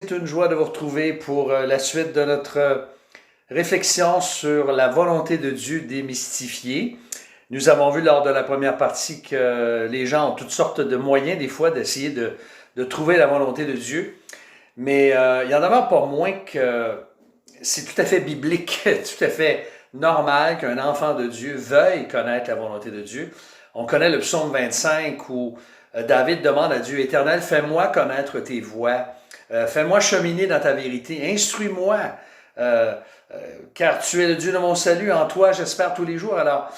C'est une joie de vous retrouver pour la suite de notre réflexion sur la volonté de Dieu démystifiée. Nous avons vu lors de la première partie que les gens ont toutes sortes de moyens des fois d'essayer de trouver la volonté de Dieu, mais il y en demeure pas moins que c'est tout à fait biblique, tout à fait normal qu'un enfant de Dieu veuille connaître la volonté de Dieu. On connaît le psaume 25 où David demande à Dieu: Éternel, fais-moi connaître tes voies. Fais-moi cheminer dans ta vérité, instruis-moi, car tu es le Dieu de mon salut, en toi j'espère tous les jours. Alors,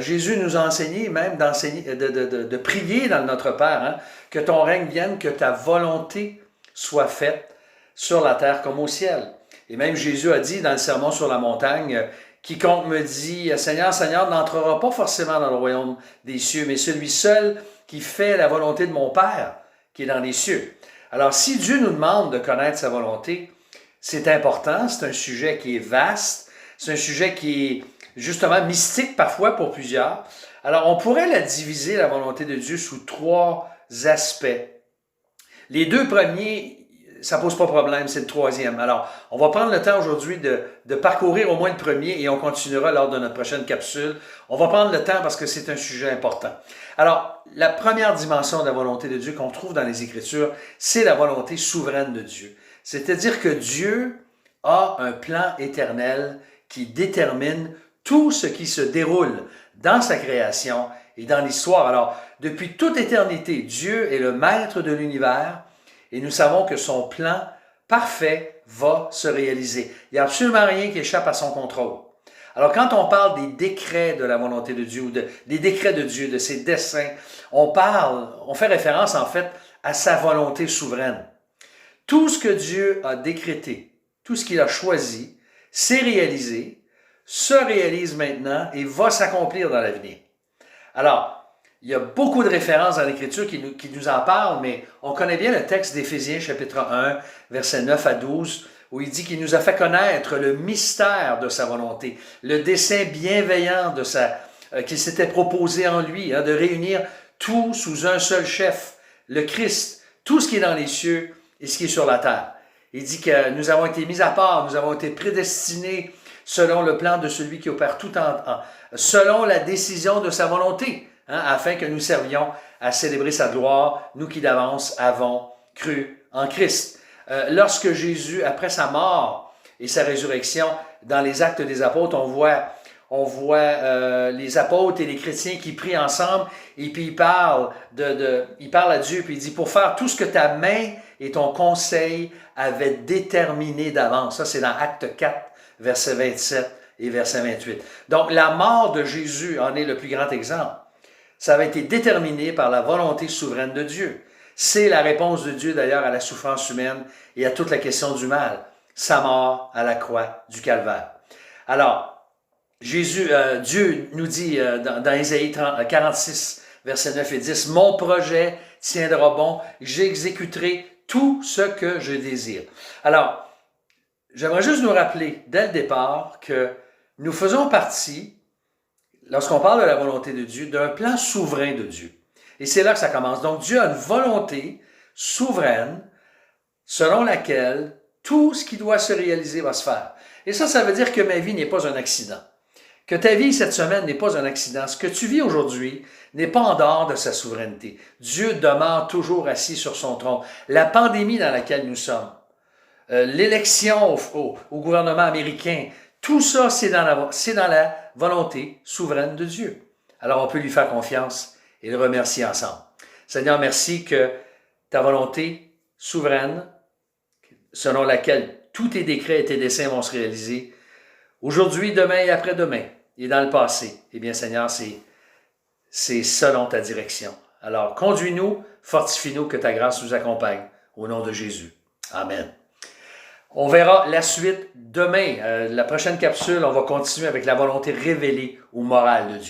Jésus nous a enseigné même de prier dans notre Père, hein, que ton règne vienne, que ta volonté soit faite sur la terre comme au ciel. Et même Jésus a dit dans le sermon sur la montagne, quiconque me dit Seigneur, Seigneur, n'entrera pas forcément dans le royaume des cieux, mais celui seul qui fait la volonté de mon Père qui est dans les cieux. Alors, si Dieu nous demande de connaître sa volonté, c'est important, c'est un sujet qui est vaste, c'est un sujet qui est justement mystique parfois pour plusieurs. Alors, on pourrait la diviser, la volonté de Dieu, sous trois aspects. Les deux premiers, ça pose pas de problème, c'est le troisième. Alors, on va prendre le temps aujourd'hui de parcourir au moins le premier et on continuera lors de notre prochaine capsule. On va prendre le temps parce que c'est un sujet important. Alors, la première dimension de la volonté de Dieu qu'on trouve dans les Écritures, c'est la volonté souveraine de Dieu. C'est-à-dire que Dieu a un plan éternel qui détermine tout ce qui se déroule dans sa création et dans l'histoire. Alors, depuis toute éternité, Dieu est le maître de l'univers et nous savons que son plan parfait va se réaliser. Il n'y a absolument rien qui échappe à son contrôle. Alors, quand on parle des décrets de la volonté de Dieu, ou des décrets de Dieu, de ses desseins, on fait référence en fait à sa volonté souveraine. Tout ce que Dieu a décrété, tout ce qu'il a choisi, s'est réalisé, se réalise maintenant et va s'accomplir dans l'avenir. Alors, il y a beaucoup de références dans l'Écriture qui nous en parlent, mais on connaît bien le texte d'Éphésiens chapitre 1, versets 9 à 12, où il dit qu'il nous a fait connaître le mystère de sa volonté, le dessein bienveillant qu'il s'était proposé en lui, de réunir tout sous un seul chef, le Christ, tout ce qui est dans les cieux et ce qui est sur la terre. Il dit que nous avons été mis à part, nous avons été prédestinés selon le plan de celui qui opère tout selon la décision de sa volonté, afin que nous servions à célébrer sa gloire, nous qui d'avance avons cru en Christ. Lorsque Jésus, après sa mort et sa résurrection, dans les Actes des Apôtres, on voit les apôtres et les chrétiens qui prient ensemble et puis ils parlent à Dieu, puis il dit: pour faire tout ce que ta main et ton conseil avaient déterminé d'avance. Ça, c'est dans Acte 4, verset 27 et verset 28. Donc, la mort de Jésus en est le plus grand exemple. Ça avait été déterminé par la volonté souveraine de Dieu. C'est la réponse de Dieu d'ailleurs à la souffrance humaine et à toute la question du mal. Sa mort à la croix du Calvaire. Alors, Dieu nous dit dans Ésaïe 46, versets 9 et 10, « Mon projet tiendra bon, j'exécuterai tout ce que je désire. » Alors, j'aimerais juste nous rappeler dès le départ que nous faisons partie, lorsqu'on parle de la volonté de Dieu, d'un plan souverain de Dieu. Et c'est là que ça commence. Donc, Dieu a une volonté souveraine selon laquelle tout ce qui doit se réaliser va se faire. Et ça veut dire que ma vie n'est pas un accident. Que ta vie cette semaine n'est pas un accident. Ce que tu vis aujourd'hui n'est pas en dehors de sa souveraineté. Dieu demeure toujours assis sur son trône. La pandémie dans laquelle nous sommes, l'élection au gouvernement américain, tout ça, c'est dans la volonté souveraine de Dieu. Alors, on peut lui faire confiance et le remercier ensemble. Seigneur, merci que ta volonté souveraine, selon laquelle tous tes décrets et tes desseins vont se réaliser, aujourd'hui, demain et après-demain, et dans le passé, eh bien, Seigneur, c'est selon ta direction. Alors, conduis-nous, fortifie-nous, que ta grâce nous accompagne. Au nom de Jésus. Amen. On verra la suite demain. La prochaine capsule, on va continuer avec la volonté révélée ou morale de Dieu.